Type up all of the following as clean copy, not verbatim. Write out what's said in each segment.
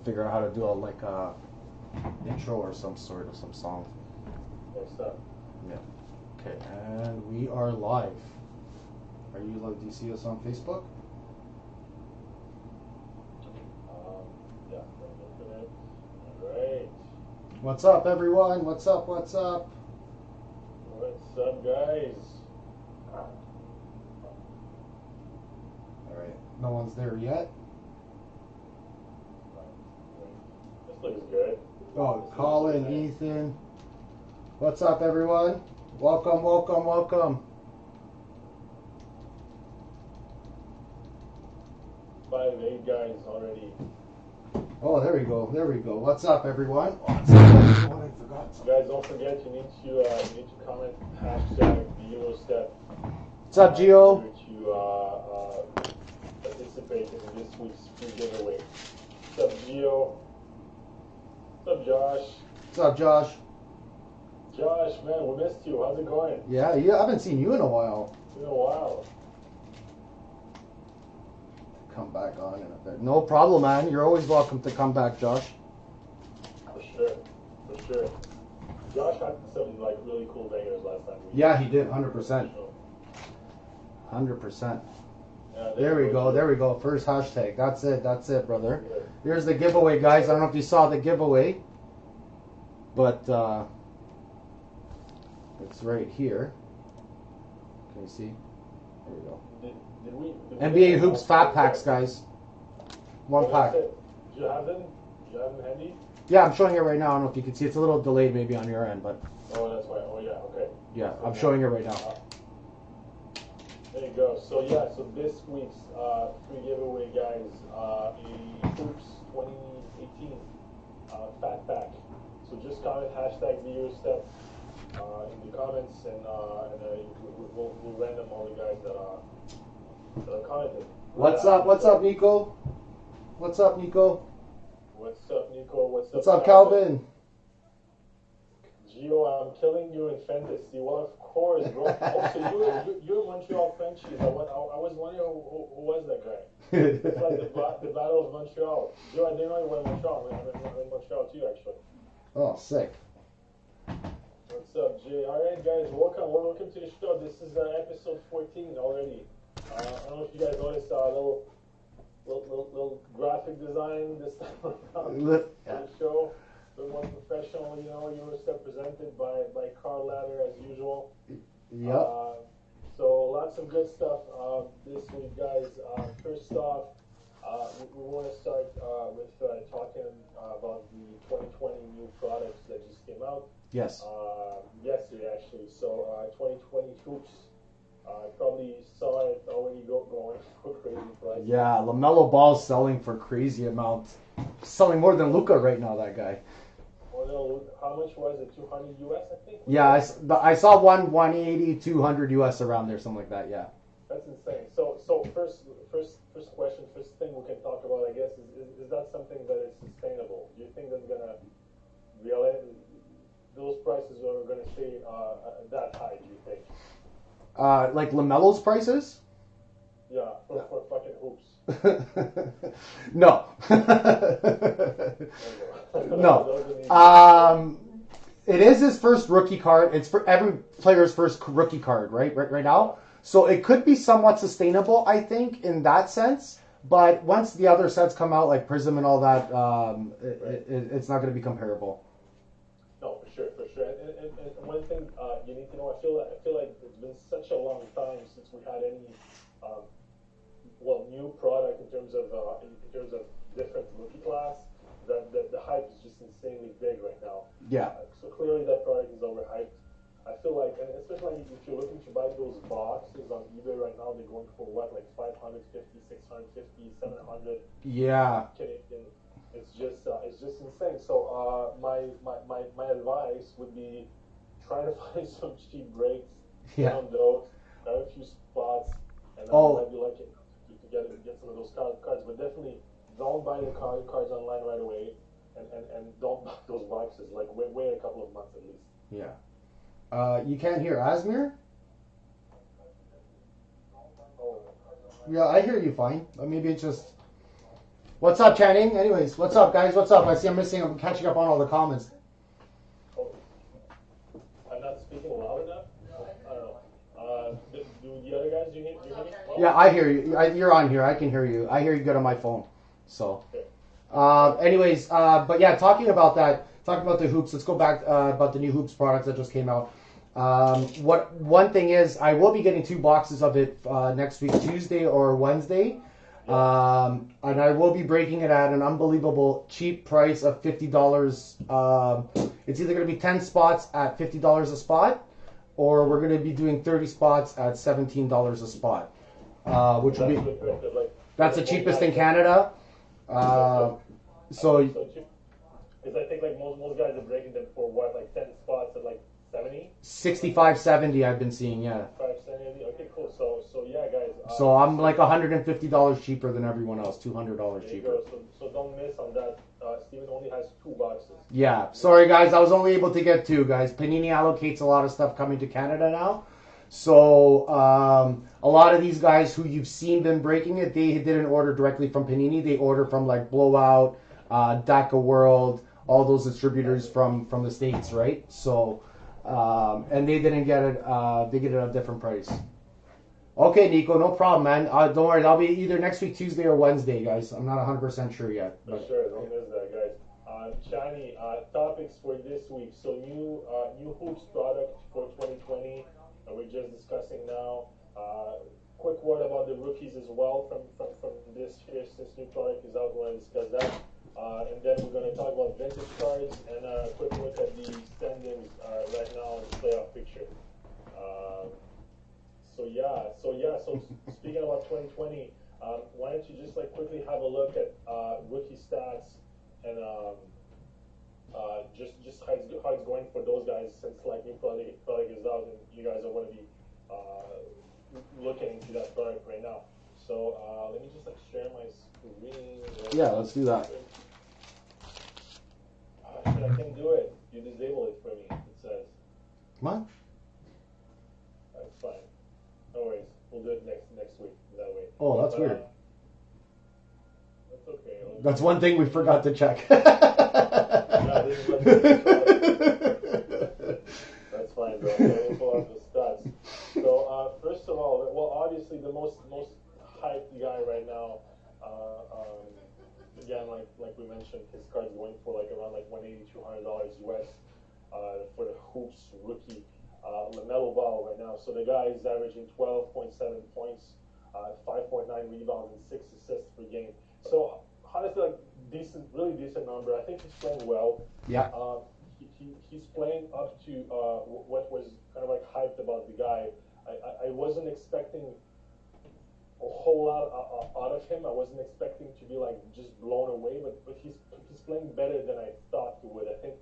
Figure out how to do a intro or some sort of some song. What's up? Yeah. Okay, and we are live. Are you live? Do you see us on Facebook? Yeah. Alright. What's up, everyone? What's up? What's up? What's up, guys? All right. No one's there yet. This looks good. Oh, Colin, Ethan. What's up, everyone? Welcome, welcome, welcome. 5-8 guys already. Oh, there we go. There we go. What's up, everyone? What's up, everyone? I forgot something. Guys, don't forget you need to comment hashtag #EuroStep. What's up, Gio? To participate in this week's free giveaway. What's up, Gio? What's up, Josh? What's up, Josh? Josh, man, we missed you. How's it going? Yeah, I haven't seen you in a while. It's been a while. Come back on in a bit. No problem, man. You're always welcome to come back, Josh. For sure. For sure. Josh had some really cool bangers last time. Yeah, he did. 100%. 100%. Yeah, There we go. There we go. First hashtag. That's it. That's it, brother. Here's the giveaway, guys. I don't know if you saw the giveaway, but it's right here. Can you see? There we go. Did we NBA Hoops Fat Packs, guys. One pack. Do you have them? Do you have them handy? Yeah, I'm showing it right now. I don't know if you can see. It's a little delayed maybe on your end, but Oh, that's why. Oh, yeah. Okay. yeah, I'm showing it right now. There you go. So yeah, so this week's free giveaway, guys, a Hoops 2018 Fat Pack. So just comment hashtag #EuroStep in the comments, and we'll random all the guys that commented. What's up? What's up, Nico? What's up, Nico? What's up, Nico? What's up, Calvin? Gio, I'm killing you in fantasy. Well, of course, bro. Also, you're Montreal Frenchies. I was wondering who was that guy. It's like the Battle of Montreal. Gio, I didn't know you were in Montreal. I'm in Montreal too, actually. Oh, sick. What's up, Jay? All right, guys, welcome to the show. This is episode 14 already. I don't know if you guys noticed a little graphic design this time around for the show. A bit more professional, EuroStep presented by Carl Ladder as usual. Yep. So lots of good stuff this week, guys. First off, we want to start with talking about the 2020 new products that just came out. Yes. Yesterday, actually. So 2020 Hoops. Probably saw it already going for crazy prices. Yeah, LaMelo Ball's selling for crazy amounts. Selling more than Luka right now, that guy. Well, no, how much was it? 200 US, I think? Yeah, I saw 180, 200 US around there, something like that, yeah. That's insane. So first question, first thing we can talk about, I guess, is that something that is sustainable? Do you think that's going to those prices are going to stay that high, do you think? Like LaMelo's prices? Yeah, for fucking Hoops. No. No. It is his first rookie card. It's for every player's first rookie card, right now. So it could be somewhat sustainable, I think, in that sense. But once the other sets come out, like Prism and all that, it's not going to be comparable. No, for sure. And one thing you need to know, I feel like it's been such a long time since we had any new product in terms of different rookie class that the hype is just insanely big right now. Yeah. So clearly that product is overhyped. I feel like, and especially if you're looking to buy those boxes on eBay right now, they're going for what, like 550, 650, 700. Yeah. Canadian. It's just insane. So my advice would be try to find some cheap breaks on those. Have a few spots, and might be lucky to get some of those cards. But definitely don't buy the cards online right away, and don't buy those boxes. Like wait a couple of months at least. Yeah. You can't hear Asmir? Yeah, I hear you fine. Maybe it's just What's up, Channing? Anyways, what's up, guys? What's up? I see I'm catching up on all the comments. Oh, I'm not speaking loud enough? I don't know. Do the other guys, do you hear me? Well, Yeah, I hear you. You're on here. I can hear you. I hear you good on my phone. So, anyways, but yeah, talking about the hoops. Let's go back about the new hoops products that just came out. One thing is, I will be getting 2 boxes of it next week, Tuesday or Wednesday. And I will be breaking it at an unbelievable cheap price of $50. It's either going to be 10 spots at $50 a spot, or we're going to be doing 30 spots at $17 a spot, which will be that's the cheapest in Canada. So because I think like most guys are breaking them for what, like 10 spots at like 70? 65, 70 I've been seeing, yeah. 570. Okay, cool. So yeah, guys. So I'm like $150 cheaper than everyone else, $200 cheaper. So don't miss on that. Steven only has 2 boxes. Yeah, sorry guys, I was only able to get 2, guys. Panini allocates a lot of stuff coming to Canada now. So a lot of these guys who you've seen them breaking it, they didn't order directly from Panini. They ordered from like Blowout, DACA World, all those distributors from the States, right? So, and they didn't get it, they get it at a different price. Okay, Nico, no problem, man. Don't worry, I'll be either next week, Tuesday or Wednesday, guys. I'm not 100% sure yet. For sure, don't miss that, guys. Chani, topics for this week. So new hoops product for 2020. We're just discussing now. Quick word about the rookies as well from this year, since new product is out. We're going to discuss that. And then we're going to talk about vintage cards and a quick look at the standings right now in the playoff picture. So speaking about 2020, why don't you just like quickly have a look at rookie stats and just how it's going for those guys, since like new product is out and you guys are going to be looking into that product right now. So let me just like share my screen. Yeah, let's do that. I can't do it. You disable it for me. It says. Come on. That's fine. No worries. We'll do it next week that way. Oh, that's weird. That's okay. That's one thing we forgot to check. That's fine, bro. We'll pull out the stats. So first of all, well, obviously the most hyped guy right now. Again, like we mentioned, his card's going for like around like $180, $200 US for the hoops rookie. LaMelo Ball right now. So the guy is averaging 12.7 points, 5.9 rebounds, and 6 assists per game. So honestly, like really decent number. I think he's playing well. Yeah. He's playing up to what was kind of like hyped about the guy. I wasn't expecting a whole lot out of him. I wasn't expecting to be like just blown away, but he's playing better than I thought he would. I think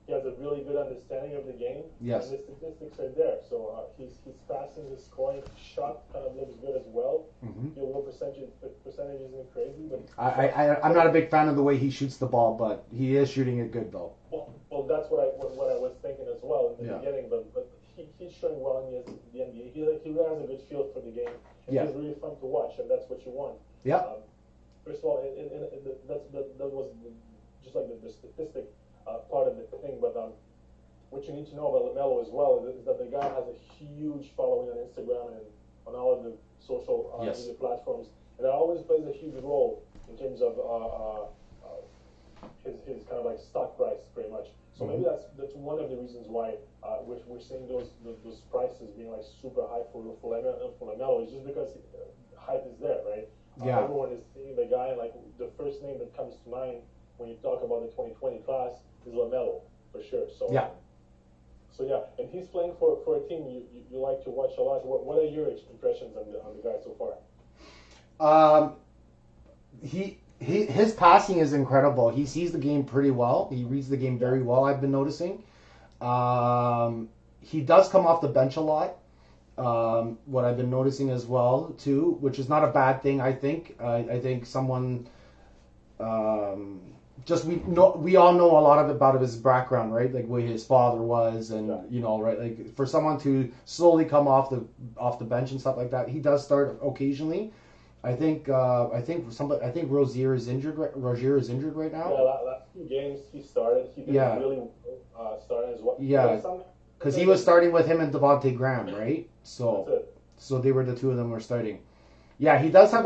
he has a really good understanding of the game. Yes. And the statistics are there. So his passing, his scoring, shot kind of looks good as well. Mm-hmm. Your low percentage isn't crazy, but I'm not a big fan of the way he shoots the ball, but he is shooting it good though. Well, that's what I was thinking as well in the beginning. But he's showing well in the NBA. He really has a good feel for the game. And he's really fun to watch, and that's what you want. Yeah. First of all, that was just like the statistic part of the thing. But what you need to know about LaMelo as well is that the guy has a huge following on Instagram and on all of the social media platforms, and that always plays a huge role in terms of his kind of like stock price, pretty much. So maybe that's one of the reasons why we're seeing those prices being like super high for LaMelo. Is just because hype is there, right? Yeah. Everyone is seeing the guy, like the first name that comes to mind when you talk about the 2020 class is LaMelo, for sure. So yeah. So yeah, and he's playing for a team you like to watch a lot. What are your impressions on the guy so far? His passing is incredible. He sees the game pretty well. He reads the game very well, I've been noticing. He does come off the bench a lot. What I've been noticing as well too, which is not a bad thing, I think. I think someone we all know a lot about his background, right? Like where his father was, and right? Like for someone to slowly come off the bench and stuff like that, he does start occasionally. I think Rozier is injured. Rozier is injured right now. Yeah, last few games he started. He didn't really start as well. Yeah, because he was starting with him and Devontae Graham, right? So they were the two of them were starting. Yeah, he does have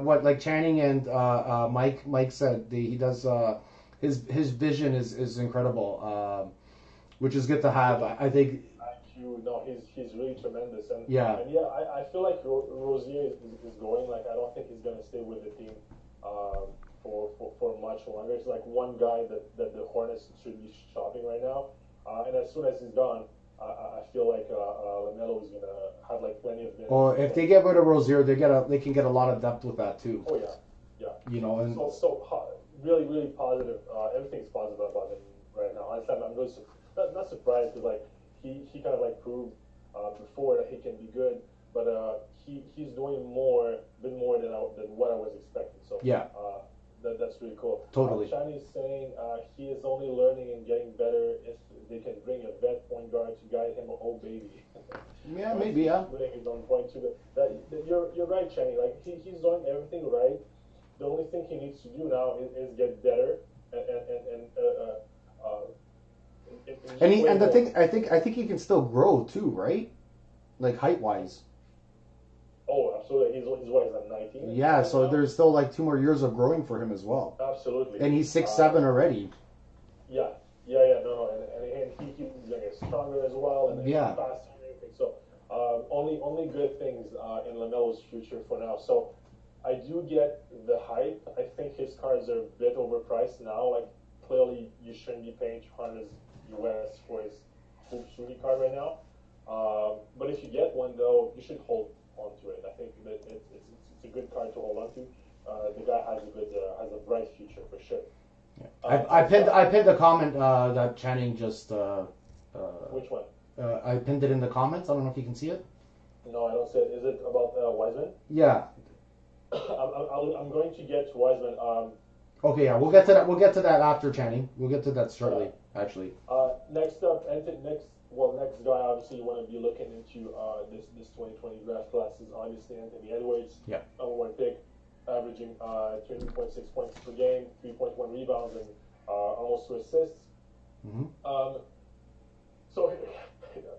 what like Channing and Mike said. He does his vision is incredible, which is good to have. I think. No, he's really tremendous, and yeah, I feel like Rozier is going. Like I don't think he's gonna stay with the team for much longer. It's like one guy that the Hornets should be shopping right now, and as soon as he's gone, I feel like LaMelo is gonna have like plenty of minutes. Well, if they get rid of Rozier, they can get a lot of depth with that too. Oh yeah. You know, and really really positive. Everything's positive about him right now. I'm really not surprised because like. He kind of like proved before that he can be good, but he's doing a bit more than what I was expecting. So yeah, that's really cool. Totally. Chinese saying he is only learning and getting better if they can bring a vet point guard to guide him. Oh baby. Yeah, maybe yeah. He's on point too. You're right, Channing. Like he's doing everything right. The only thing he needs to do now is get better and and the thing I think he can still grow too, right? Like height wise. Oh, absolutely. He's what is that, 19? Yeah, so there's still like 2 more years of growing for him as well. Absolutely. And he's 6'7" already. Yeah, no, and he's gonna get stronger as well, and faster and everything. So only good things in LaMelo's future for now. So I do get the hype. I think his cards are a bit overpriced now. Like clearly you shouldn't be paying $200 US for his Hoop Shooting card right now. But if you get one though, you should hold on to it. I think that it's a good card to hold on to. The guy has a bright future for sure. Yeah. I pinned a comment that Channing just. Which one? I pinned it in the comments. I don't know if you can see it. No, I don't see it. Is it about Wiseman? Yeah. I'm going to get to Wiseman. Okay, yeah, we'll get to that. We'll get to that after Channing. We'll get to that shortly, actually. Next up, next guy obviously you want to be looking into this 2020 draft class is obviously Anthony Edwards. Yeah. Number one pick, averaging 20.6 points per game, 3.1 rebounds, and almost 2 assists. Mm-hmm. So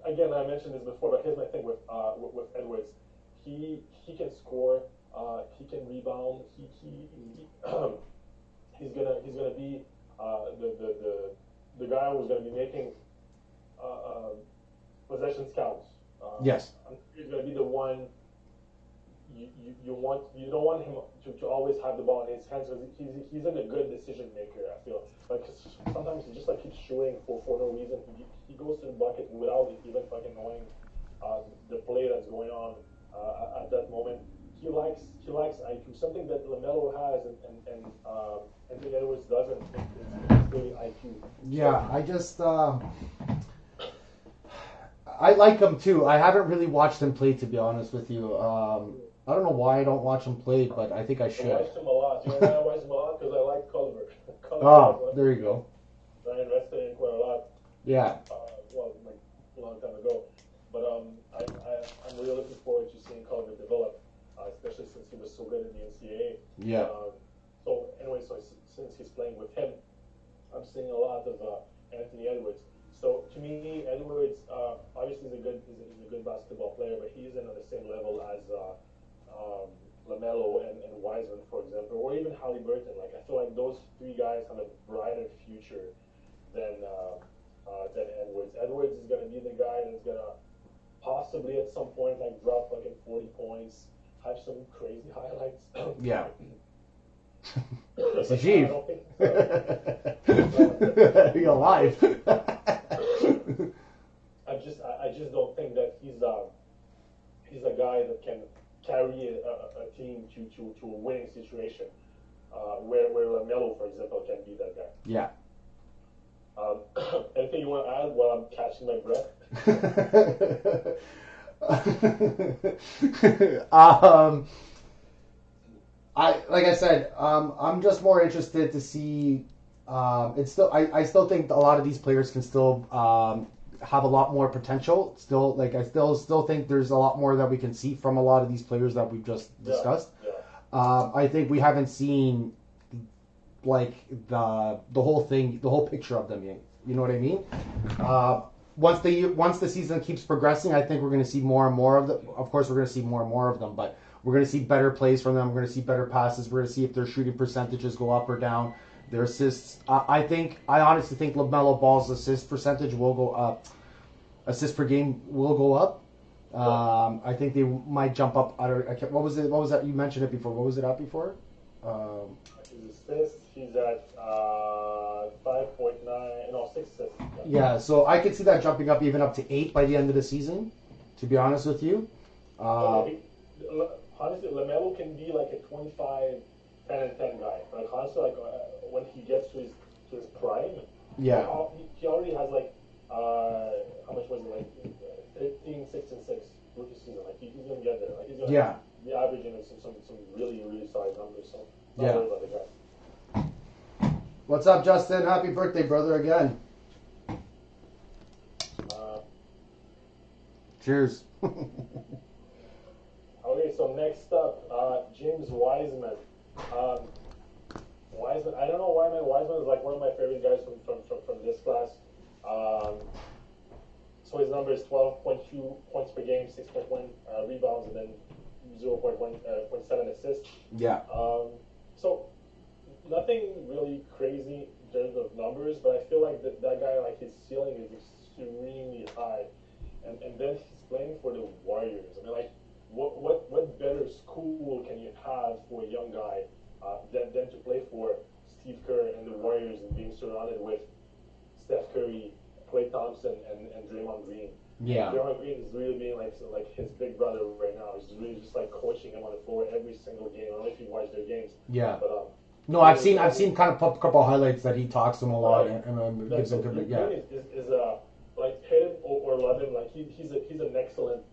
again, I mentioned this before, but here's my thing with Edwards. He can score. He can rebound. He's gonna be the guy who's gonna be making possessions count. Yes. He's gonna be the one. You don't want him to always have the ball in his hands because he's in a good decision maker. I feel like sometimes he just like keeps shooting for no reason. He goes to the bucket without even fucking knowing the play that's going on at that moment. He likes IQ, something that LaMelo has and Anthony Edwards doesn't. It's really IQ. Yeah, I just I like him too. I haven't really watched him play, to be honest with you. I don't know why I don't watch him play, but I think I should. I watched him a lot. You know why I watched him a lot? Because I like Culver. Oh, there you go. I invested in quite a lot. Yeah. Like a long time ago. But I'm really looking forward to seeing Culver develop, especially since he was so good in the NCAA. Yeah. So since he's playing with him, I'm seeing a lot of Anthony Edwards. So to me, Edwards obviously is a good basketball player, but he isn't on the same level as LaMelo and Wiseman, for example, or even Haliburton. Like I feel like those three guys have a brighter future than Edwards. Edwards is going to be the guy that's going to possibly at some point like drop like 40 points, have some crazy highlights. Yeah. It's a Jeep. You're alive. I just don't think that he's a guy that can carry a team to a winning situation, where LaMelo, for example, can be that guy. Yeah. Anything you want to add while I'm catching my breath? Like I said, I'm just more interested to see. I still think a lot of these players can still have a lot more potential. Still, I still think there's a lot more that we can see from a lot of these players that we've just discussed. Yeah. I think we haven't seen like the whole thing, the whole picture of them yet. You know what I mean? Once the season keeps progressing, I think we're going to see more and more of them. Of course, we're going to see more and more of them, but we're going to see better plays from them. We're going to see better passes. We're going to see if their shooting percentages go up or down. Their assists. I honestly think LaMelo Ball's assist percentage will go up. Assists per game will go up. I think they might jump up. What was it? What was that? You mentioned it before. What was it up before? His assists, he's at 5.9, no, 6 assists. Yeah, so I could see that jumping up even up to 8 by the end of the season, to be honest with you. Honestly, LaMelo can be like a 25, 10 and 10 guy. Like, honestly, like, when he gets to his prime, yeah, he already has, like, how much was it? Like, 13, 6 and 6 rookie season. Like, he's going to get there. Like, he's going to be averaging some really, really solid numbers. So, not worried about the guy. What's up, Justin? Happy birthday, brother, again. Cheers. Okay, so next up, James Wiseman. Wiseman, I don't know why, man. Wiseman is like one of my favorite guys from this class. So his number is 12.2 points per game, 6.1 rebounds, and then 0.7 assists. Yeah. So nothing really crazy in terms of numbers, but I feel like that guy, like his ceiling is extremely high, and then he's playing for the Warriors. I mean, like, what better school can you have for a young guy than to play for Steve Kerr and the Warriors and being surrounded with Steph Curry, Klay Thompson, and Draymond Green. Yeah. Draymond Green is really being like his big brother right now. He's really just like coaching him on the floor every single game. I don't know if you watch their games. Yeah. But no, I've seen kind of a couple of highlights that he talks to him a lot and gives him good. Yeah. Is like hit him or love him. Like he's an excellent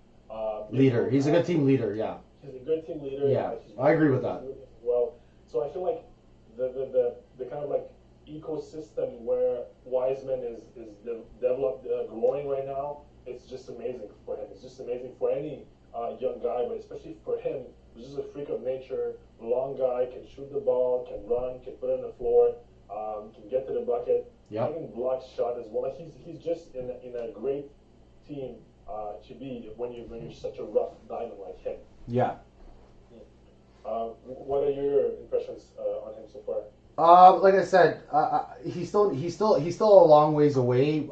leader. He's a good team leader. Yeah. He's a good team leader. Yeah, I agree with that. Well, so I feel like the kind of like ecosystem where Wiseman is developed, growing right now, it's just amazing for him. It's just amazing for any young guy, but especially for him, who's just a freak of nature, long guy, can shoot the ball, can run, can put it on the floor, can get to the bucket, can block shot as well. Like he's just in a great team to be when you're such a rough diamond like him. Yeah. What are your impressions on him so far? Like I said, he's still a long ways away.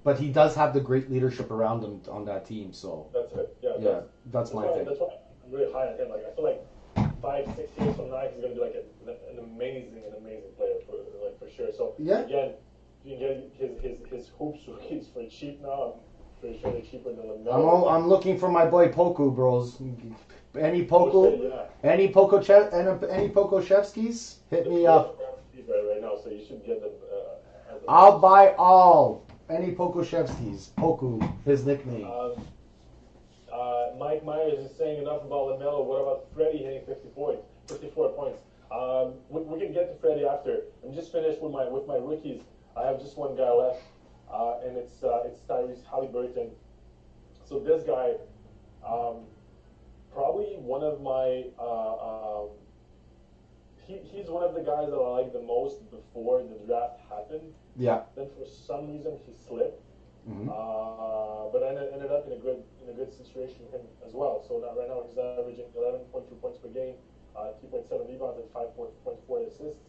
But he does have the great leadership around him on that team. So that's it. Yeah. That's my thing. That's why I'm really high on him. Like I feel like 5-6 years from now he's gonna be like an amazing player for sure. So again, you can get his hoops rookies for cheap now. I'm pretty sure they're cheaper than LaMelo. I'm looking for my boy Poku, bros. Any Pokoshevskis, hit me up. Right now, so you should get them. I'll buy all. Any Pokoshevskis. Poku, his nickname. Mike Myers is saying enough about LaMelo. What about Freddie hitting 54 points? We can get to Freddie after. I'm just finished with my rookies. I have just one guy left, and it's Tyrese Haliburton. So this guy, probably one of my he's one of the guys that I like the most before the draft happened. Yeah. Then for some reason he slipped. Mm-hmm. But I ended up in a good situation with him as well. So now right now he's averaging 11.2 points per game, 3.7 rebounds and 5.4 assists.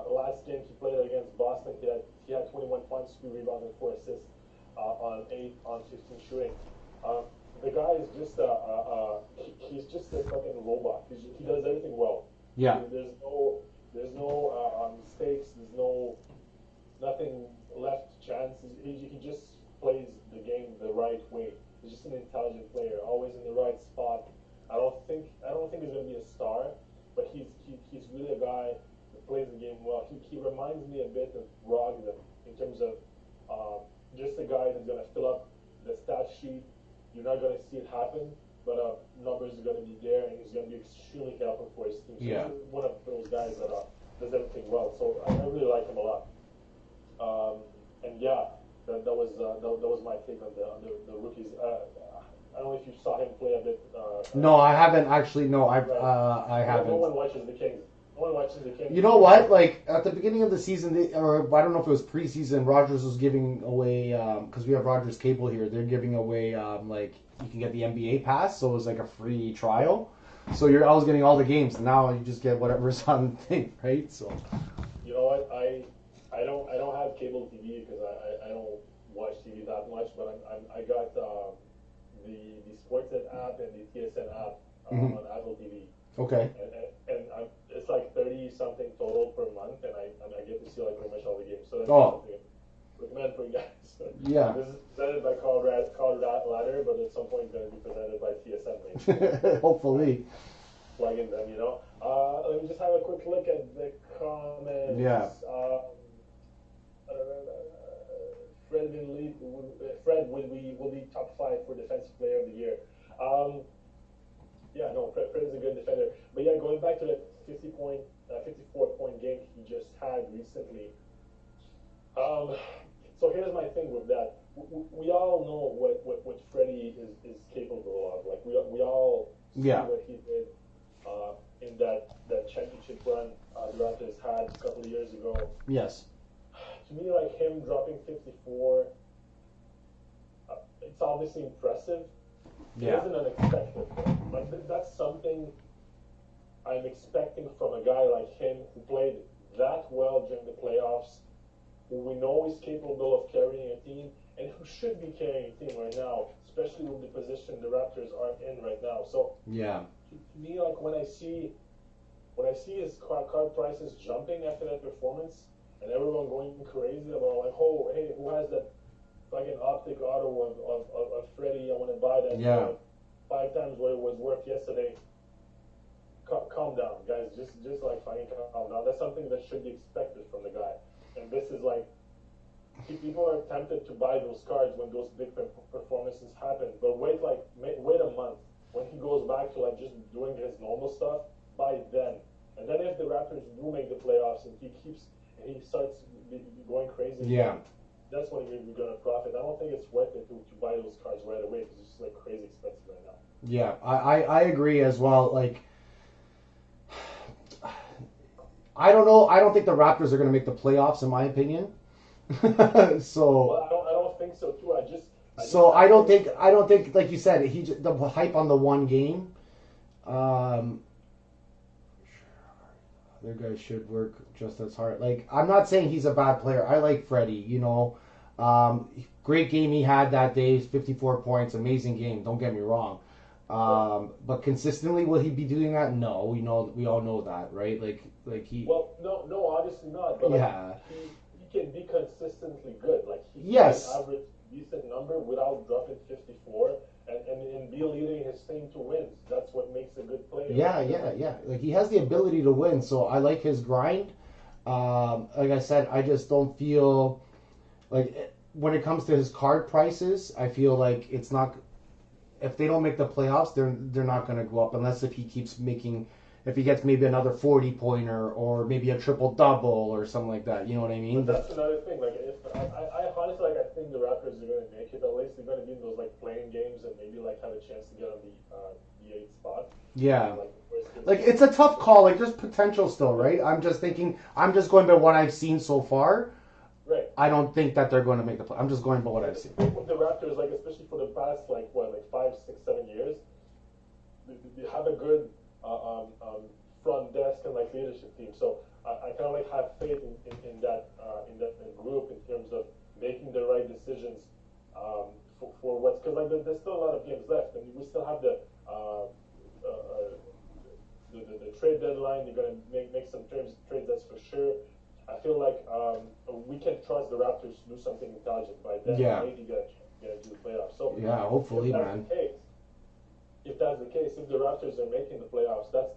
Last game he played against Boston, he had 21 points, 3 rebounds and 4 assists on 8 on 15 shooting. The guy is just he's just a fucking robot. He does everything well. Yeah. There's no mistakes. There's nothing left to chance. He just plays the game the right way. He's just an intelligent player, always in the right spot. I don't think he's gonna be a star, but he's really a guy that plays the game well. He reminds me a bit of Brogdon in terms of just a guy that's gonna fill up the stat sheet. You're not gonna see it happen, but numbers are gonna be there, and he's gonna be extremely helpful for his team. So he's one of those guys that does everything well. So I really like him a lot. And yeah, that was my take on the rookies. I don't know if you saw him play a bit. No, I haven't actually. No, I Right. I haven't. No one watches the Kings. No one watches the Kings. You know what? Like at the beginning of the season, or I don't know if it was preseason, Rogers was giving away because we have Rogers Cable here. They're giving away like you can get the NBA pass, so it was like a free trial. So I was getting all the games, and now you just get whatever's on the thing, right? So. You know what? I don't have cable TV because I don't watch TV that much, but I got the Sportsnet app and the TSN app on Apple TV. Okay. And it's like 30 something total per month, and I get to see like pretty much all the games. So that's Oh. something I recommend for you guys. Yeah. This is presented by Colorado Ladder, but at some point it's going to be presented by TSN. Maybe. Hopefully. Plug in them, you know. Let me just have a quick look at the comments. Yeah. Fred will be top 5 for defensive player of the year. Yeah, no, Fred is a good defender. But yeah, going back to the 54-point game he just had recently. So here's my thing with that. We all know what Freddie is capable of. Like we all see what he did in that championship run the Raptors had a couple of years ago. Yes. To me, like him dropping 54, it's obviously impressive. Yeah. It isn't unexpected. Like that's something I'm expecting from a guy like him who played that well during the playoffs, who we know is capable of carrying a team, and who should be carrying a team right now, especially with the position the Raptors are in right now. So yeah, to me, like when I see his card prices jumping after that performance, and everyone going crazy about like, oh, hey, who has that fucking optic auto of Freddie? I want to buy that. Yeah. 5 times what it was worth yesterday. Calm down, guys. Just like fucking calm down. That's something that should be expected from the guy. And this is like, people are tempted to buy those cards when those big performances happen. But wait a month when he goes back to like just doing his normal stuff. Buy then. And then if the Raptors do make the playoffs and he starts going crazy. Yeah. That's when you're going to profit. I don't think it's worth it to buy those cards right away because it's just like crazy expensive right now. Yeah, I agree as well. Like, I don't know. I don't think the Raptors are going to make the playoffs, in my opinion. So. Well, I don't think so too. I don't think, like you said, the hype on the one game. Other guys should work just as hard. Like, I'm not saying he's a bad player. I like Freddie, you know. Great game he had that day, 54 points, amazing game. Don't get me wrong. But consistently, will he be doing that? No, we all know that, right? Like he. Well, no, obviously not. But yeah. He can be consistently good. Like he yes. can average decent number without dropping 54. And be leading his team to wins. That's what makes a good player. Yeah. Like he has the ability to win, so I like his grind. Like I said, I just don't feel like when it comes to his card prices, I feel like it's not. If they don't make the playoffs, they're not going to go up unless if he keeps making. If he gets maybe another 40-pointer or maybe a triple double or something like that, you know what I mean? But that's another thing. Like, I honestly I think the Raptors are going to make it. At least they're going to be in those like playing games and maybe like have a chance to get on the 8th spot. Yeah. Like it's a tough call. Like there's potential still, right? I'm just going by what I've seen so far. Right. I don't think that they're going to make the play. I'm just going by what I've seen. With the Raptors, like especially for the past like 5, 6, 7 years, they have a good front desk and like leadership team. So I kind of like have faith in that group in terms of making the right decisions for what's because like there's still a lot of games left, and we still have the trade deadline. You're gonna make some trades, that's for sure. I feel like we can trust the Raptors to do something intelligent by then. Yeah. Maybe get into the playoffs. So yeah, hopefully, man. If that's the case, if the Raptors are making the playoffs, that's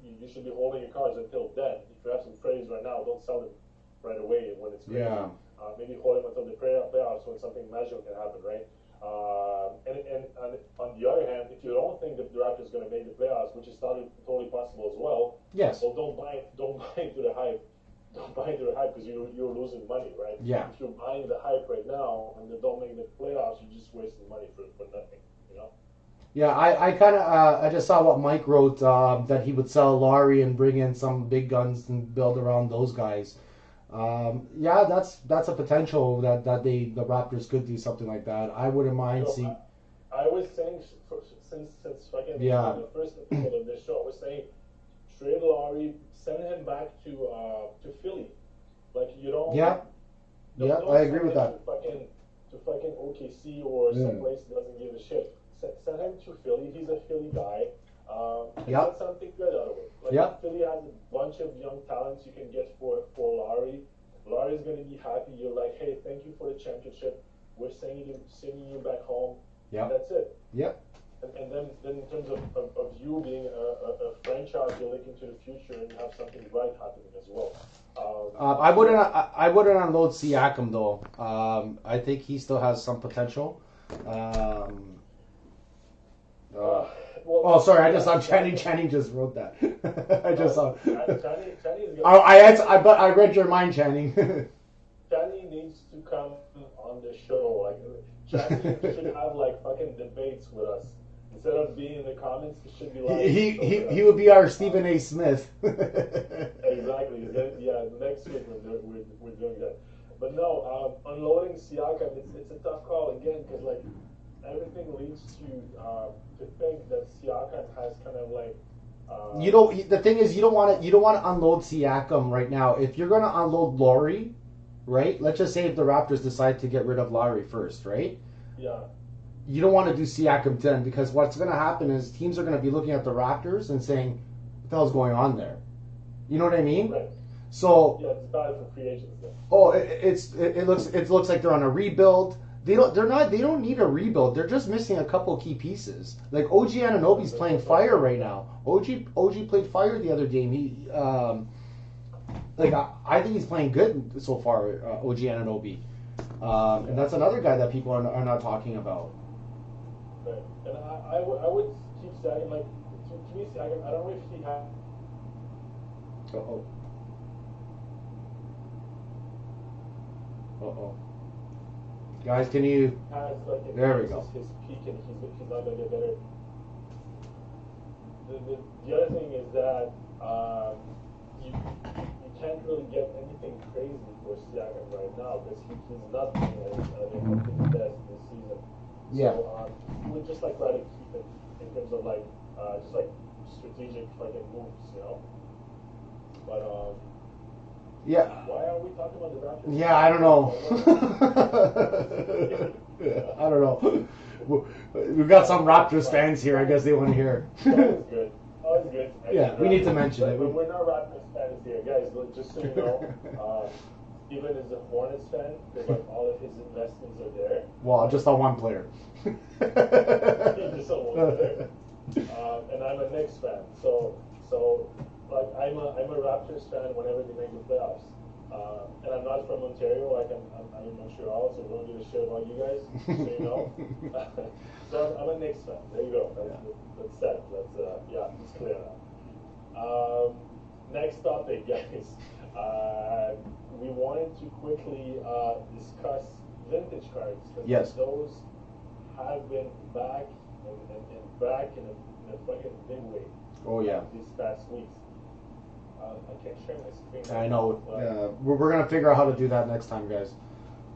you should be holding your cards until then. If you have some trades right now, don't sell them right away when it's crazy. Yeah. Maybe hold them until the playoffs when something magical can happen, right? And on the other hand, if you don't think that the Raptors are going to make the playoffs, which is totally possible as well, yes. Well, don't buy into the hype don't buy the hype because you're losing money, right? Yeah. If you're buying the hype right now and they don't make the playoffs, you're just wasting money for nothing, you know? Yeah, I kind of I just saw what Mike wrote that he would sell Laurie and bring in some big guns and build around those guys. Yeah, that's a potential that the Raptors could do something like that. I wouldn't mind seeing. I was saying since fucking the first episode of this show, I was saying trade Laurie, send him back to Philly. Like you don't. Yeah. Don't I agree with that. To fucking OKC or someplace that doesn't give a shit. Send him to Philly. He's a Philly guy. Get something good out of it. Like Philly has a bunch of young talents you can get for Laurie. Laurie's gonna be happy. You're like, hey, thank you for the championship. We're sending you back home. Yeah. That's it. Yep. And then in terms of you being a franchise, you're looking to the future and have something bright happening as well. I wouldn't unload Siakam though. I think he still has some potential. Sorry, I just saw Channing just wrote that. I just saw. I read your mind, Channing. Channing needs to come on the show. Like Channing should have like fucking debates with us. Instead of being in the comments, he should be like. He would be our Stephen A. Smith. Exactly. Yeah, next week we're doing that. But no, unloading Siakam, it's a tough call again because like everything leads to think that Siakam has kind of like. The thing is, you don't want to unload Siakam right now. If you're going to unload Laurie, right? Let's just say if the Raptors decide to get rid of Laurie first, right? Yeah. You don't want to do Siakam then because what's going to happen is teams are going to be looking at the Raptors and saying, "What the hell's going on there?" You know what I mean? Right. So. Yeah, it's bad for free agents. Then. Oh, it looks like they're on a rebuild. They don't need a rebuild. They're just missing a couple key pieces. Like OG Anunoby's playing fire right now. OG played fire the other game. He I think he's playing good so far. OG Anunoby, and that's another guy that people are not talking about. Right, and I would keep saying like to me I don't know if he has. Guys, can you? There we go. His peak, and he's not gonna get better. The other thing is that you can't really get anything crazy for Siakam right now because he's not playing at his best this season. Yeah. So we'd just like try to keep it in terms of like just like strategic fucking moves, you know. But yeah. Why are we talking about the Raptors? Yeah, I don't know. I don't know. We've got some Raptors fans here. I guess they want to hear. Always good. Always good. Yeah, we need to mention it. But we're not Raptors fans here, guys. Just so you know, Steven is a Hornets fan because like all of his investments are there. Well, just on one player. Just on one player. And I'm a Knicks fan, so like I'm a Raptors fan whenever they make the playoffs. And I'm not from Ontario, like I'm in Montreal, so don't give a shit about you guys, so you know. So I'm a Knicks fan. There you go. That's set. It's clear now. Next topic, guys. We wanted to quickly discuss vintage cards. Yes. Those have been back and back in a fucking big way. Oh yeah. These past weeks. I can't share my screen. I know. We're gonna figure out how to do that next time, guys.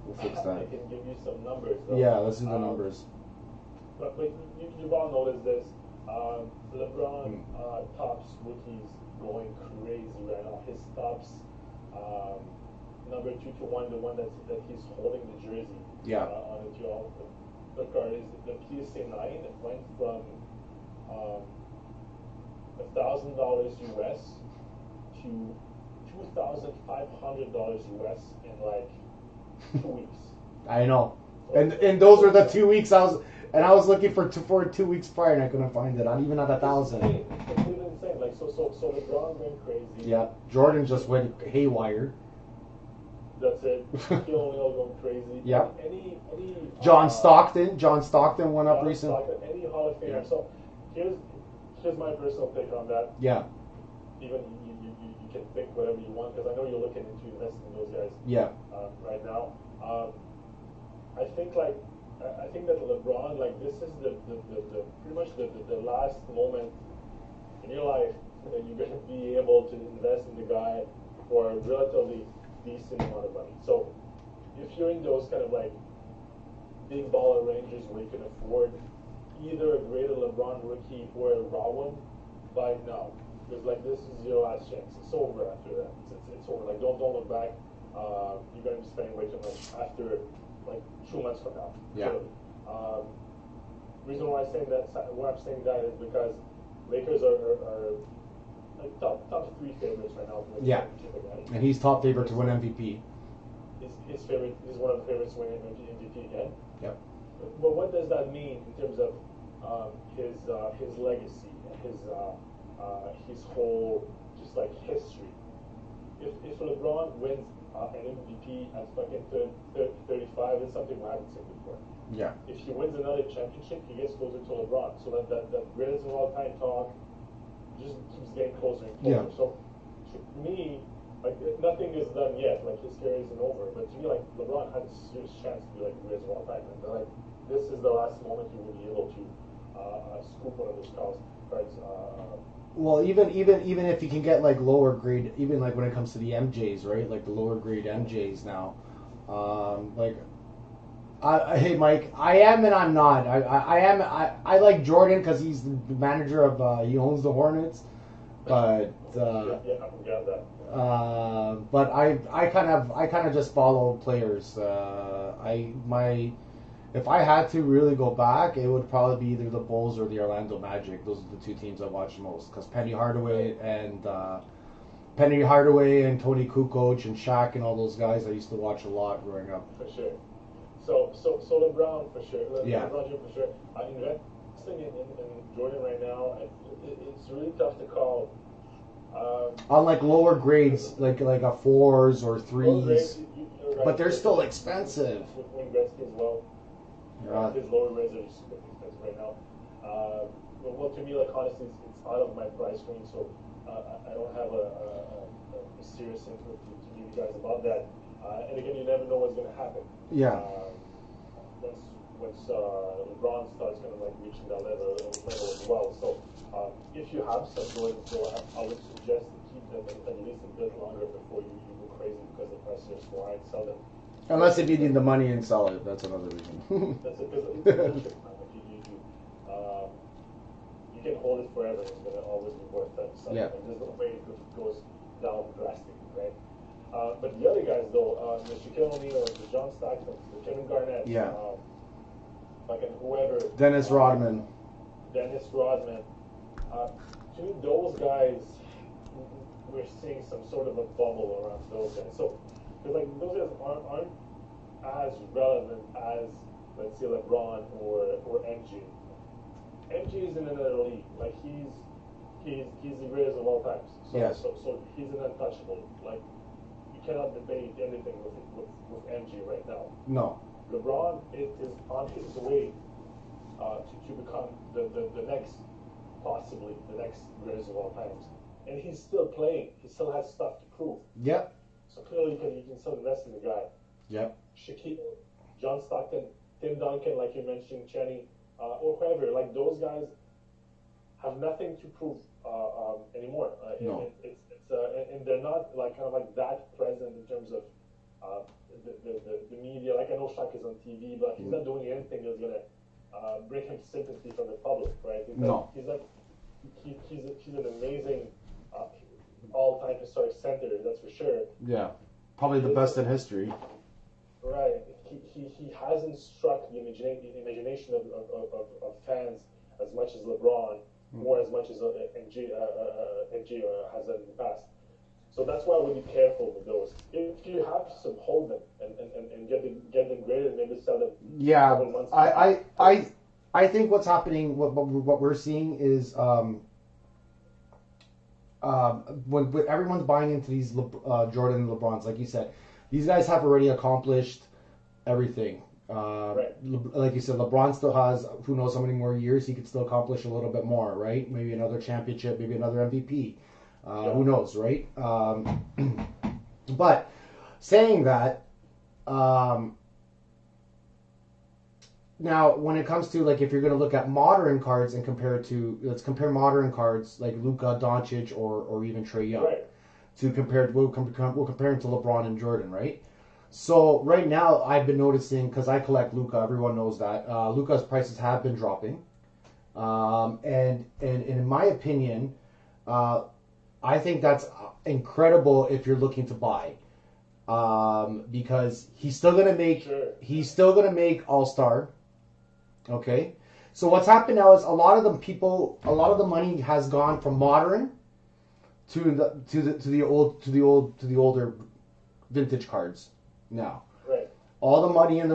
We'll fix that. I can give you some numbers. Though. Yeah, let's do the numbers. But you've all noticed this. LeBron tops rookies going crazy right now. His tops number 2 to 1, the one that he's holding the jersey. Yeah. On it, y'all. The card is the PSA 9. It went from $1,000 US to $2,500 US in like 2 weeks. I know, and those were the 2 weeks I was looking for 2 weeks prior and I couldn't find it. Not even at 1,000. It's completely insane. Like so LeBron went crazy. Yeah, Jordan just went haywire. That's it. Shaquille O'Neal going crazy. Yeah. Any John Stockton went up recently. Any Hall of Famer. Yeah. So here's my personal take on that. Yeah. Even you can think whatever you want because I know you're looking into investing in those guys. Yeah. Right now, I think I think that LeBron, like, this is the pretty much the last moment in your life that you're going to be able to invest in the guy for a relatively decent amount of money. So if you're in those kind of like big baller ranges where you can afford either a greater LeBron rookie or a raw one, buy it now. Because like this is your last chance. It's over after that. It's over. Like don't look back. You're going to be spending way too much after like 2 months from now. Yeah. Reason why I'm saying that is because Lakers are like top 3 favorites right now. Yeah. And he's top favorite to win MVP. His favorite. He's one of the favorites to win MVP again. Yep. But what does that mean in terms of his legacy, his whole just like history? If LeBron wins an MVP at fucking 35, it's something we haven't seen before. Yeah. If he wins another championship, he gets closer to LeBron. So that greatest of all time talk just keeps getting closer and closer. Yeah. So to me, like nothing is done yet. Like his career isn't over. But to me, like LeBron has a serious chance to be like the greatest of all time. And like this is the last moment he will be able to scoop one of those cards. Well, even if you can get like lower grade, even like when it comes to the MJs, right? Like the lower grade MJs now, hey Mike, I am and I'm not. I like Jordan because he's the manager of he owns the Hornets, but I forgot that. But I kind of just follow players. If I had to really go back, it would probably be either the Bulls or the Orlando Magic. Those are the 2 teams I watch most because Penny Hardaway and Tony Kukoc and Shaq and all those guys I used to watch a lot growing up. For sure. So LeBron for sure. Yeah. LeBron for sure. Investing in Jordan right now, it's really tough to call. On like lower grades, like a 4s or 3s, grades, right. But they're still expensive. Wayne Gretzky as well. His lower grades are super expensive right now. Well, to me, like honestly, it's out of my price range, so I don't have a serious info to give you guys about that. And again, you never know what's going to happen. Yeah. Once LeBron starts kind of like reaching that level as well. So if you have some Jordan, I would suggest to keep them at least a bit longer before you go crazy because the price is so high. Sell them. Unless if you need the money and sell it, that's another reason. That's it, because you can hold it forever. It's going to always be worth that. Yeah. And there's no way it goes down drastically, right? But the other guys, though, the Shaquille O'Neal, the John Stockton, the Kevin Garnett, Yeah. fucking whoever. Dennis Rodman. To me, those guys, we're seeing some sort of a bubble around those guys. So, because like those guys aren't as relevant as, let's say, LeBron or MJ. MJ is in another league. Like he's the greatest of all times. So, Yes. So he's an untouchable. Like you cannot debate anything with MJ right now. No. LeBron is on his way to become the next, possibly the next greatest of all times, and he's still playing. He still has stuff to prove. Yep. So clearly, you can still invest in the guy. Yep. Shaquille, John Stockton, Tim Duncan, like you mentioned, Cheney, or whoever. Like those guys have nothing to prove anymore. No. And they're not like kind of like that present in terms of the media. Like I know Shaq is on TV, but he's not doing anything that's gonna bring him sympathy from the public, right? No. He's like he's an amazing all-time historic center, that's for sure. Yeah. Probably the best in history. Right. He hasn't struck the imagination of fans as much as LeBron, or as much as MJ has done in the past. So that's why I would be careful with those. If you have some, hold them and get them graded and maybe sell them. Yeah, I think what's happening, what we're seeing is when everyone's buying into these Jordan and LeBrons, like you said, these guys have already accomplished everything. Right. Like you said, LeBron still has who knows how many more years he could still accomplish a little bit more, right? Maybe another championship, maybe another MVP. Who knows, right? But saying that, now when it comes to like if you're going to look at modern cards and compare it to, let's compare modern cards like Luka Doncic or even Trae Young. Right. To compare, we'll compare him to LeBron and Jordan, right? So right now I've been noticing, because I collect Luka, everyone knows that Luka's prices have been dropping, and in my opinion, I think that's incredible if you're looking to buy, because he's still gonna make All-Star. Okay, so what's happened now is a lot of the money has gone from modern to the older vintage cards now. Right. All the money in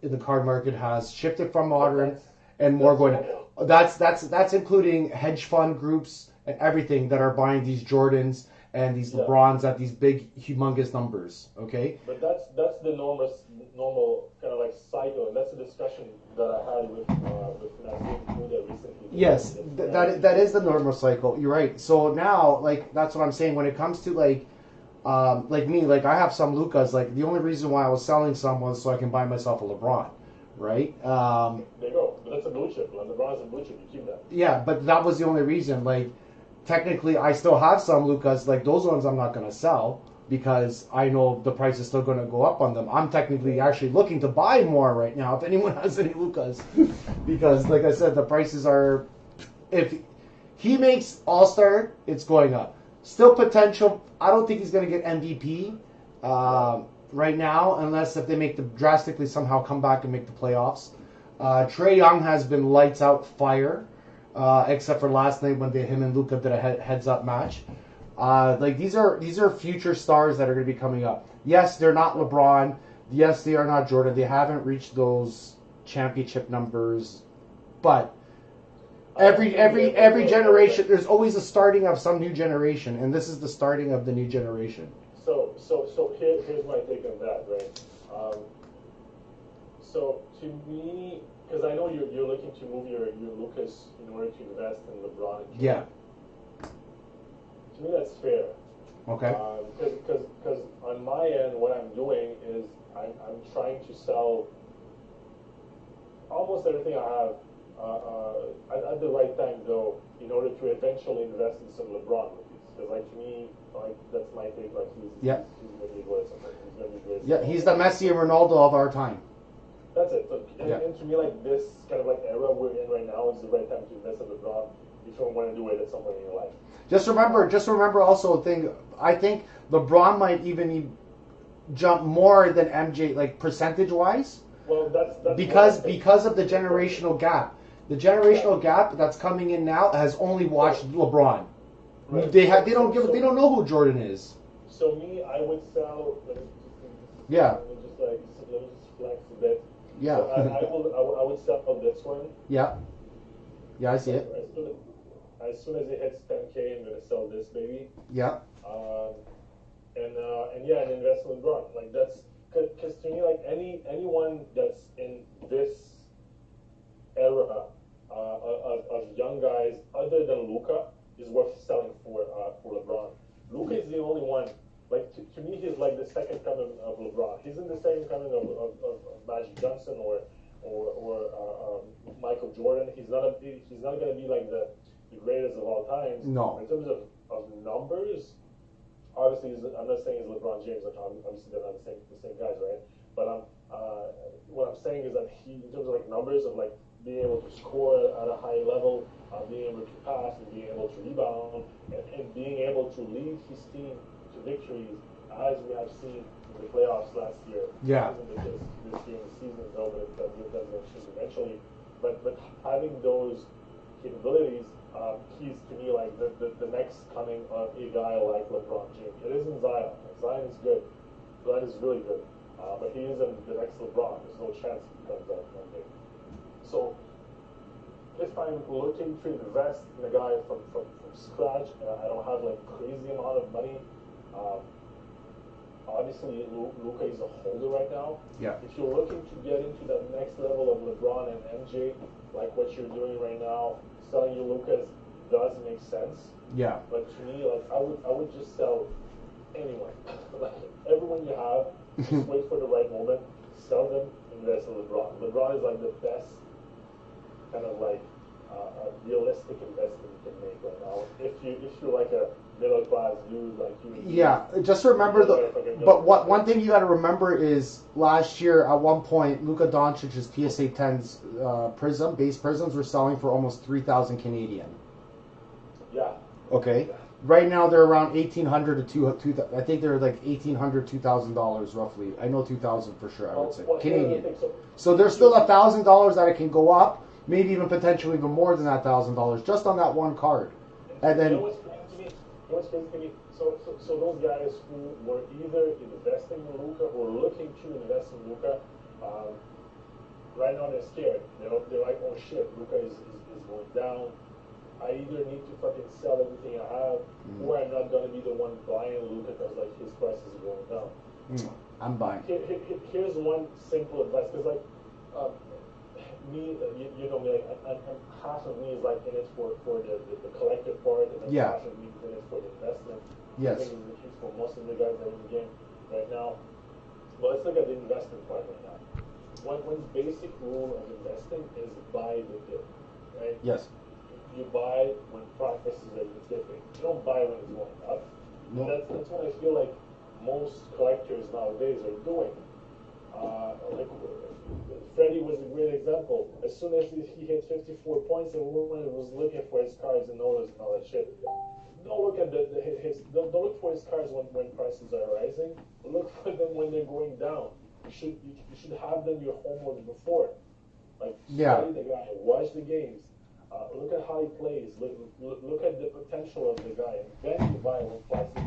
the card market has shifted from modern and more going. That's including hedge fund groups and everything that are buying these Jordans and these LeBrons at these big, humongous numbers. Okay. But that's the normal kind of like cycle, and that's a discussion that I had with Nazim Kouda recently. Yes, that is the normal cycle. You're right. So now, like, that's what I'm saying. When it comes to like me, like I have some Lukas. Like the only reason why I was selling some was so I can buy myself a LeBron, right? There you go. But that's a blue chip. Like LeBron's a blue chip. You keep that. Yeah, but that was the only reason. Like, technically, I still have some Lukas. Like those ones, I'm not gonna sell because I know the price is still gonna go up on them. I'm technically actually looking to buy more right now if anyone has any Lukas, because like I said, the prices are. If he makes All-Star, it's going up. Still potential. I don't think he's going to get MVP right now, unless if they make the drastically somehow come back and make the playoffs. Trae Young has been lights out fire, except for last night when him and Luka did a heads up match. Like these are future stars that are going to be coming up. Yes, they're not LeBron. Yes, they are not Jordan. They haven't reached those championship numbers, but. Every generation, there's always a starting of some new generation, and this is the starting of the new generation. So here's my take on that, right? So to me, because I know you're looking to move your Lukas in order to invest in LeBron. And yeah. To me, that's fair. Okay. Because on my end, what I'm doing is I'm trying to sell almost everything I have. At the right time, though, in order to eventually invest in some LeBron rookies, because like to me, like that's my take. Like he's going to be great. He's going to be great. Yeah, he's the Messi and Ronaldo of our time. That's it. So, and to me, like this kind of like era we're in right now is the right time to invest in LeBron if you want to do it at some point in your life. Just remember also a thing. I think LeBron might even jump more than MJ, like percentage wise. Well, that's because of the generational gap. The generational gap that's coming in now has only watched LeBron. Right. They don't know who Jordan is. So me, I would sell. Let me just flex a bit. Yeah. So I would sell this one. Yeah. Yeah, I see it. As soon as it hits 10K, I'm gonna sell this baby. Yeah. And invest in LeBron. Like that's because to me, like anyone that's in this era of young guys other than Luka is worth selling for LeBron. Luka is the only one. Like to me, he's like the second coming of LeBron. He's in the second coming of Magic Johnson or Michael Jordan. He's not going to be like the greatest of all times. No. In terms of numbers, obviously, I'm not saying he's LeBron James. Like obviously, they're not the same guys, right? But what I'm saying is that he, in terms of like numbers of like being able to score at a high level, being able to pass, and being able to rebound, and being able to lead his team to victories, as we have seen in the playoffs last year. Yeah. This year in the season, though, but that's going to change eventually. But having those capabilities, he's to me like the next coming of a guy like LeBron James. It isn't Zion. Zion is good. Zion is really good. But he isn't the next LeBron. There's no chance he becomes that one day. So if I'm looking to invest in a guy from scratch and I don't have like crazy amount of money, obviously Luka is a holder right now. Yeah. If you're looking to get into that next level of LeBron and MJ, like what you're doing right now, selling your Lukas, does make sense. Yeah. But to me, like I would just sell anyone, like everyone you have. Just wait for the right moment, sell them, invest in LeBron. LeBron is like the best kind of like realistic investment you can make right now. If you're like a middle class dude like you. Yeah, just remember one thing you got to remember is last year at one point Luka Doncic's PSA 10s base prisms were selling for almost 3,000 Canadian. Yeah. Okay. Yeah. Right now they're around 1,800 to 2. I think they're like $1,800, $2,000 roughly. I know 2,000 for sure. I would say Canadian. So there's still $1,000 that it can go up. Maybe even potentially even more than that $1,000 just on that one card. And then you know what's crazy to me? So those guys who were either investing in Luka or looking to invest in Luka, right now they're scared. They're like, oh shit, Luka is going down. I either need to fucking sell everything I have, or I'm not gonna be the one buying Luka because like his price is going down. I'm buying. Here's one simple advice, because like. Me, you know me, like, I'm half of me is like in it for the collective part, and then half of me is in it for the investment. Yes. I think it's the case for most of the guys that are in the game right now. But let's look at the investment part right now. One basic rule of investing is buy the dip, right? Yes. You buy when prices are dipping. You don't buy when it's going up. No. That's what I feel like most collectors nowadays are doing. Like Freddie was a great example. As soon as he hit 54 points, everyone was looking for his cards and all that shit. Don't look at don't look for his cards when prices are rising. Look for them when they're going down. You should have them your homework before. Like study the guy, watch the games, look at how he plays, look at the potential of the guy, and then you buy when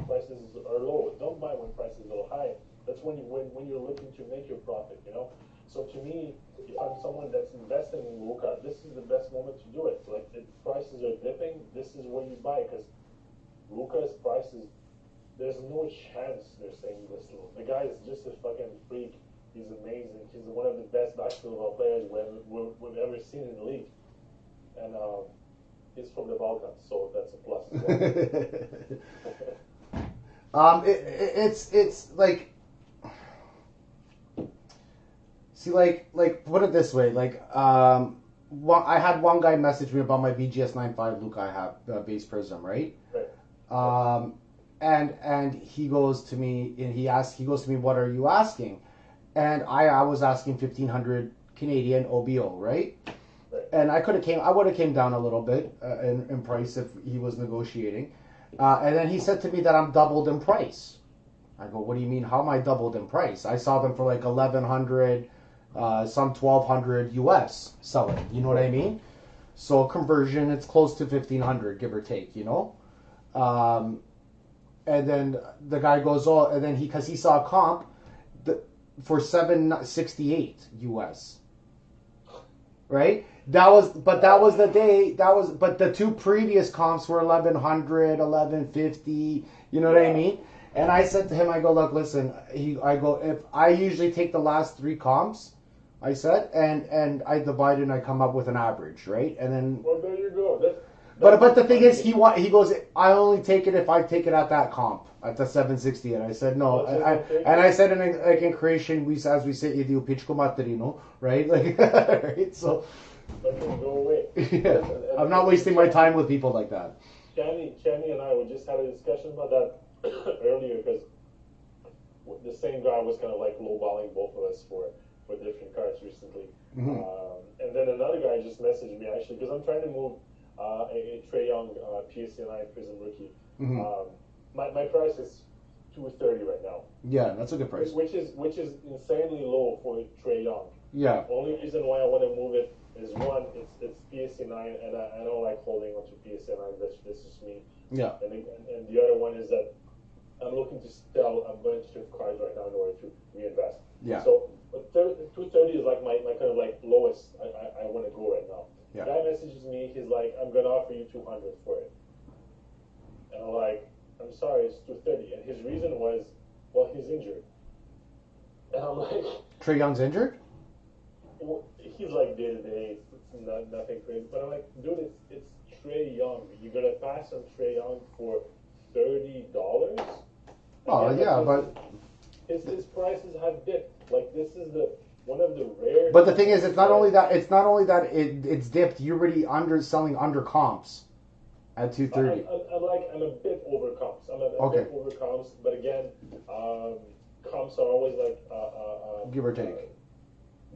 prices are low. Don't buy when prices are high. That's when you're looking to make your profit, you know. So to me, if I'm someone that's investing in Luka, this is the best moment to do it. Like if prices are dipping, this is where you buy, because Luka's prices, there's no chance they're staying this low. The guy is just a fucking freak. He's amazing. He's one of the best basketball players we've ever seen in the league, and he's from the Balkans, so that's a plus as well. It's like. See, like put it this way, like I had one guy message me about my VGS 9.5 Luka I have base prism, right? Right. And he goes to me and he goes to me, what are you asking? And I was asking 1,500 Canadian OBO, right? Right. And I would have came down a little bit in price if he was negotiating, and then he said to me that I'm doubled in price. I go, what do you mean? How am I doubled in price? I saw them for like 1,100. Some 1,200 US selling, you know what I mean? So conversion, it's close to 1,500, give or take, you know? And then the guy goes, oh, and then because he saw a comp for 768 US, right? That was the day, but the two previous comps were 1,100, 1,150, you know what I mean? And I said to him, I go, look, listen, if I usually take the last three comps, I said, and I divide it and I come up with an average, right? And then. Well, there you go. But the thing is, he goes, I only take it if I take it at that comp at the 760, and I said no, and I said in creation as we say, you pitchko materino, right? Like, right? So. Let him go away. Yeah. I'm not wasting my time with people like that. Kenny and I just had a discussion about that earlier, because the same guy was kind of like lowballing both of us for different cards recently. Mm-hmm. And then another guy just messaged me, actually, because I'm trying to move a Trae Young PSA 9 Prism rookie. Mm-hmm. My price is $230 right now. Yeah, that's a good price. Which is insanely low for Trae Young. Yeah. Only reason why I want to move it is one, it's PSA 9, and I don't like holding on to PSA 9. That's just me. Yeah. And the other one is that I'm looking to sell a bunch of cards right now in order to reinvest. Yeah. So 230 is like my kind of like lowest I want to go right now. Yeah. The guy messages me, he's like, I'm gonna offer you 200 for it. And I'm like, I'm sorry, it's 230. And his reason was, well, he's injured. And I'm like, Trae Young's injured? Well, he's like day to day. It's nothing crazy. But I'm like, dude, it's Trae Young. You're gonna pass on Trae Young for $30. Oh yeah, but his prices have dipped. Like this is the one of the rare. But the thing is, it's not only that. It's not only that it's dipped. You're already selling under comps at 230. I'm a bit over comps. I'm a bit over comps, but again, comps are always like give or take.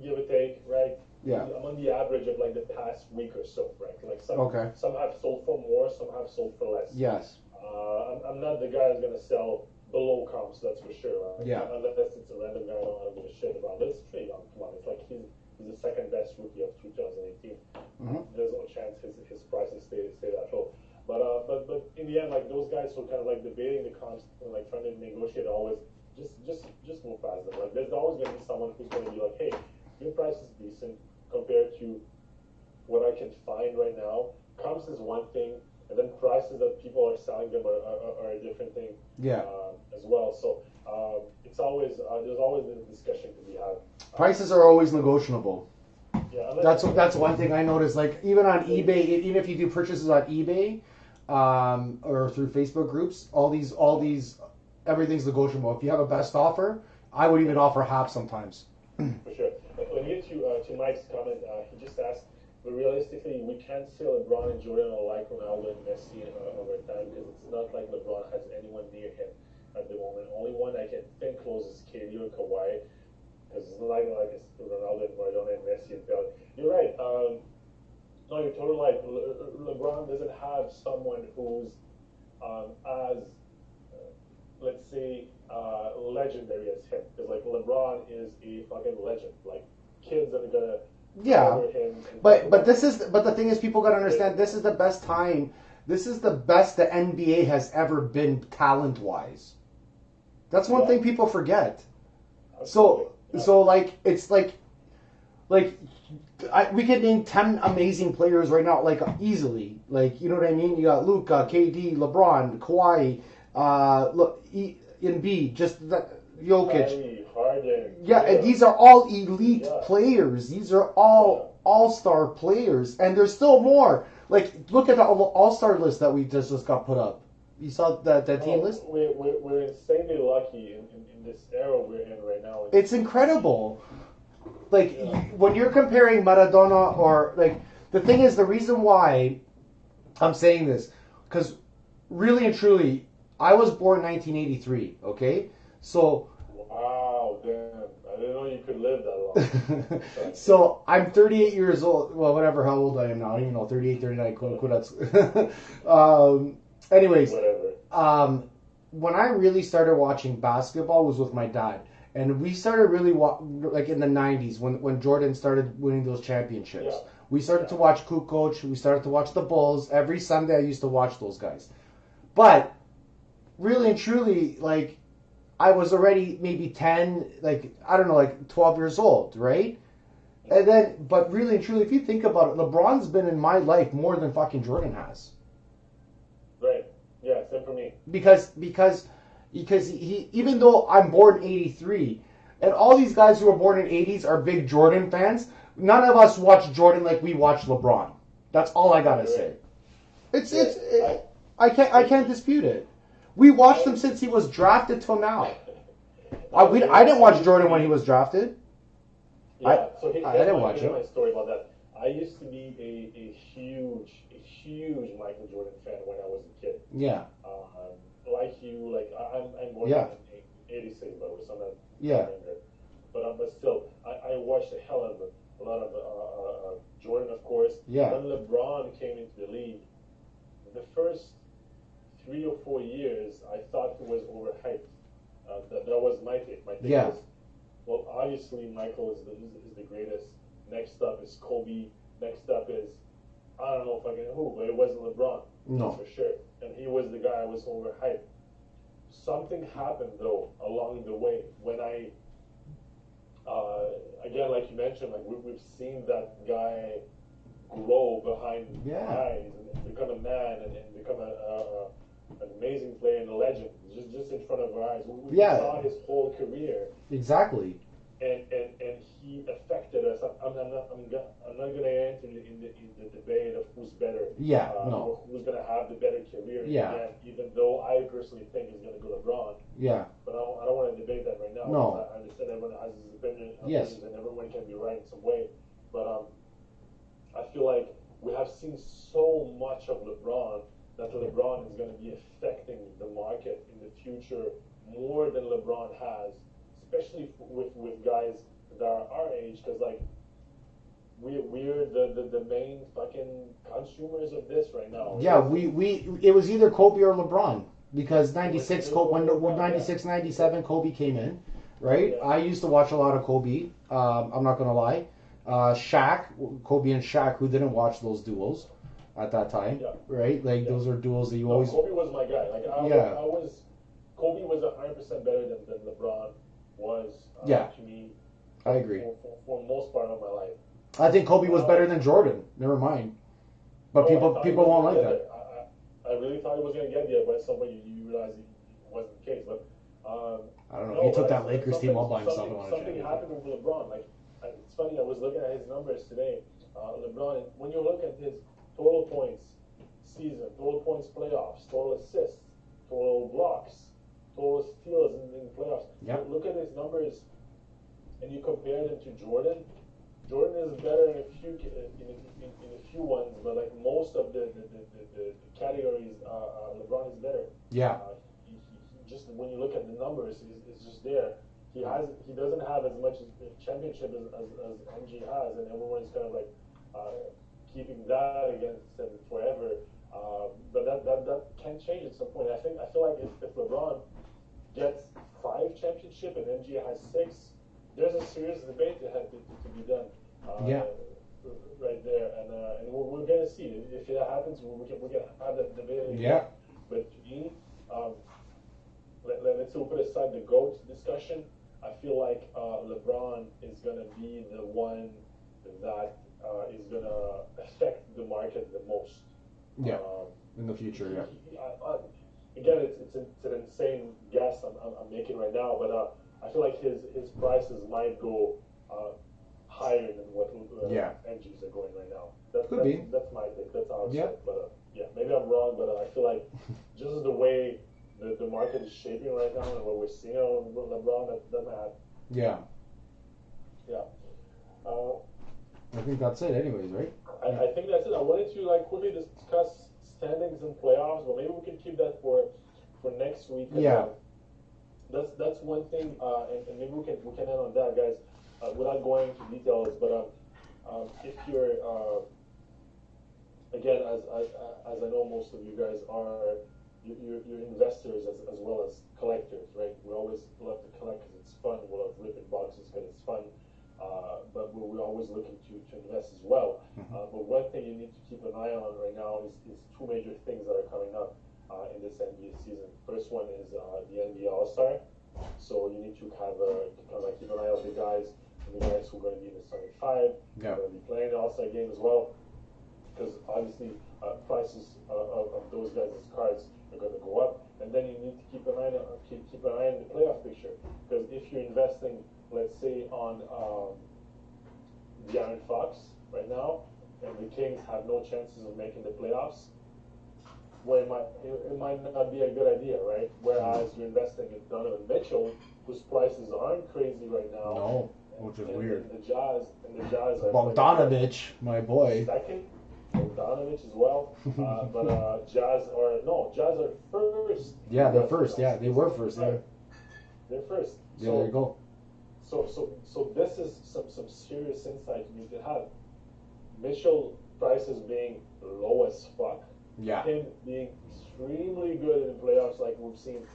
Give or take, right? Yeah. I'm on the average of like the past week or so, right? Like some have sold for more, some have sold for less. Yes. I'm not the guy who's gonna sell below comps, that's for sure. Right? Yeah. Unless it's a random guy I don't give a shit about. But it's Trae Young. Come on, it's like he's the second best rookie of 2018. There's no chance his prices stay that low. But in the end, like those guys who are kind of like debating the comps and like trying to negotiate always, just move past them. Like there's always gonna be someone who's gonna be like, hey, your price is decent compared to what I can find right now. Comps is one thing, and then prices that people are selling them are a different thing. Yeah. As well. So it's always there's always a discussion to be had. Prices are always negotiable. Yeah. That's one thing I noticed. Like even on eBay, even if you do purchases on eBay or through Facebook groups, all these everything's negotiable. If you have a best offer, I would even offer half sometimes. For sure. When you get to Mike's comment, he just asked, but realistically, we can't say LeBron and Jordan are like Ronaldo and Messi over time because it's not like LeBron has anyone near him at the moment. Only one I can think close is KD or Kawhi, because it's not like it's Ronaldo and Maradona and Messi and Pelé. You're right. No, you're totally right. LeBron doesn't have someone who's as let's say legendary as him, because like LeBron is a fucking legend. Like kids are gonna but the thing is, people gotta understand, this is the best time. This is the best the NBA has ever been talent wise. That's one thing people forget. So like it's like we could name 10 amazing players right now, like easily. Like, you know what I mean? You got Luka, KD, LeBron, Kawhi, Embiid, just that. Jokic. Harden. Yeah, and these are all elite players. These are all all-star players, and there's still more. Like, look at the all-star list that we just got put up. You saw that team list? We're insanely lucky in this era we're in right now. It's incredible. Like, when you're comparing Maradona or, like, the thing is, the reason why I'm saying this, because really and truly, I was born 1983, okay? So... Wow, damn. I didn't know you could live that long. So, I'm 38 years old. Well, whatever, how old I am now. I don't even know, 38, 39, anyways, whatever. When I really started watching basketball was with my dad. And we started really, like in the 90s, when Jordan started winning those championships. Yeah. We started to watch Kukoc. We started to watch the Bulls. Every Sunday I used to watch those guys. But, really and truly, like, I was already maybe 10, like, I don't know, like 12 years old, right? And then, but really and truly, if you think about it, LeBron's been in my life more than fucking Jordan has. Right. Yeah, same for me. Because he, even though I'm born in 83, and all these guys who were born in 80s are big Jordan fans, none of us watch Jordan like we watch LeBron. That's all I gotta say. I can't dispute it. We watched him since he was drafted till now. I didn't watch Jordan when he was drafted. Yeah, I didn't watch him. My story about that. I used to be a huge Michael Jordan fan when I was a kid. Yeah. Like you, like I'm born in 86, but we're somewhat younger. But still, I watched a hell of a lot of Jordan, of course. Yeah. When LeBron came into the league, the first 3 or 4 years, I thought he was overhyped. That was my take. My take was, well, obviously Michael is the greatest. Next up is Kobe. Next up is, I don't know fucking who, but it wasn't LeBron. No. For sure. And he was the guy who was overhyped. Something happened, though, along the way when again, like you mentioned, like we've seen that guy grow behind eyes and become a man and become an amazing player and a legend just in front of our eyes. We saw his whole career. Exactly. and he affected us. I'm not going to enter in the debate of who's better, Yeah, no. or who's going to have the better career. Yeah. Again, even though I personally think it's going to go LeBron. Yeah. But I don't want to debate that right now. No. I understand everyone has his opinion, Yes. and everyone can be right in some way. But I feel like we have seen so much of LeBron that LeBron is going to be affecting the market in the future more than LeBron has, especially with guys that are our age, because like we're the main fucking consumers of this right now. Yeah, we it was either Kobe or LeBron because 96 when LeBron, 96 97 Kobe came in, right? Yeah. I used to watch a lot of Kobe. I'm not gonna lie. Shaq, Kobe and Shaq, who didn't watch those duels at that time, Yeah. right? Like those are duels that you always. Kobe was my guy. Like I was Kobe was 100% better than LeBron was. To me. I agree. For most part of my life. I think Kobe was better than Jordan. Never mind. But people won't like that. I really thought he was going to get there, but at some point you realize it wasn't the case. But I don't know. He took that Lakers team all by himself and won a Something championship. happened with LeBron. Like it's funny. I was looking at his numbers today. LeBron, when you look at his total points season, total points playoffs, total assists, total blocks, total steals in playoffs. Yep. Look at his numbers, and you compare them to Jordan. Jordan is better in a few ones, but like most of the categories, LeBron is better. Yeah. He just when you look at the numbers, it's just there. He doesn't have as much championship as MG has, and everyone's kind of like keeping that against him forever. But that can change at some point. I feel like if LeBron gets 5 championship and MG has 6, there's a serious debate that has to be done. Right there, and we're gonna see if it happens. We're gonna have that debate again. Yeah. But to me, let's put aside the GOAT discussion. I feel like LeBron is gonna be the one that is gonna affect the market the most. Yeah. In the future, Again, it's an insane guess I'm making right now, but I feel like his prices might go higher than what MGs are going right now. Could be. That's my take. That's how I see Yeah. it. But maybe I'm wrong, but I feel like just the way the market is shaping right now and what we're seeing on LeBron, that might happen. Yeah. Yeah. I think that's it, anyways, right? I think that's it. I wanted to quickly discuss standings and playoffs, but maybe we can keep that for next week. Yeah. That's one thing, and maybe we can end on that, guys. Without going into details, but if you're again, as I know most of you guys are, you're investors as well as collectors, right? We always love to collect because it's fun. We love ripping boxes because it's fun, but we're always looking to invest as well. But one thing you need to keep an eye on right now is 2 major things that are coming up in this NBA season. First one is the NBA All-Star. So you need to keep an eye on the guys who are going to be in the starting 5. Yeah. Going to be playing the All-Star game as well, because obviously prices of those guys' cards are going to go up. And then you need to keep an eye on the playoff picture, because if you're investing, let's say, on De'Aaron Fox right now, and the Kings have no chances of making the playoffs, where it might not be a good idea, right? Whereas you're investing in Donovan Mitchell, whose prices aren't crazy right now. No, which is weird. And the Jazz are Bogdanovich, my boy. second. Bogdanovich as well. But Jazz are first. Yeah, they're first. Yeah, they were first. Yeah. They're first. Yeah, there you go. So this is some serious insight you need to have. Mitchell prices being low as fuck. Yeah. Him being extremely good in the playoffs, like we've seen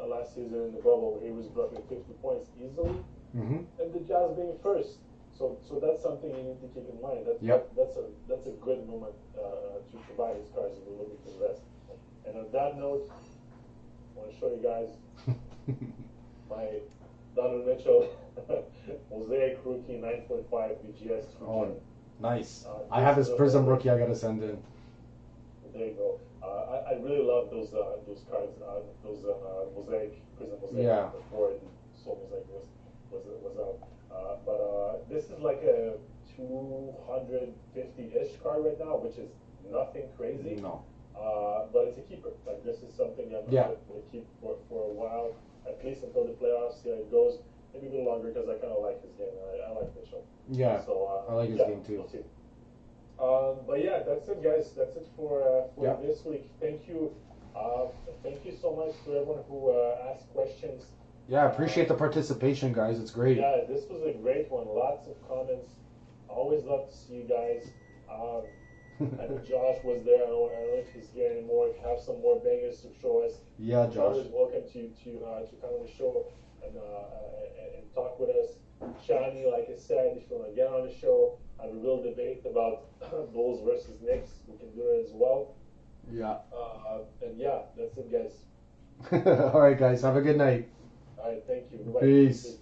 last season in the bubble, where he was dropping 50 points easily, and the Jazz being first. So that's something you need to keep in mind. That's a good moment to buy his cards if you're looking to invest. And on that note, I want to show you guys my Donovan Mitchell Mosaic Rookie 9.5 BGS. Oh, nice. I have his Prism rookie I gotta send in. There you go. I really love those cards, those Mosaic, Prism Mosaic. Yeah. Before it so Mosaic was. was out. But this is like a 250-ish card right now, which is nothing crazy. No. But it's a keeper. Like this is something I'm going to keep for a while, at least until the playoffs. See how it goes. Maybe a little longer because I kind of like his game. I like Mitchell. Yeah. So I like his game too. We'll see. But yeah, that's it, guys. That's it for this week. Thank you. Thank you so much to everyone who asked questions. Yeah, I appreciate the participation, guys. It's great. Yeah, this was a great one. Lots of comments. Always love to see you guys. And Josh was there. I don't know if he's here anymore. If you have some more bangers to show us, yeah, Josh. Always welcome to come on the show and talk with us. Shani, like I said, if you want to get on the show, have a real debate about Bulls versus Knicks, we can do it as well. Yeah. And yeah, that's it, guys. All right, guys. Have a good night. All right, thank you. Goodbye. Peace.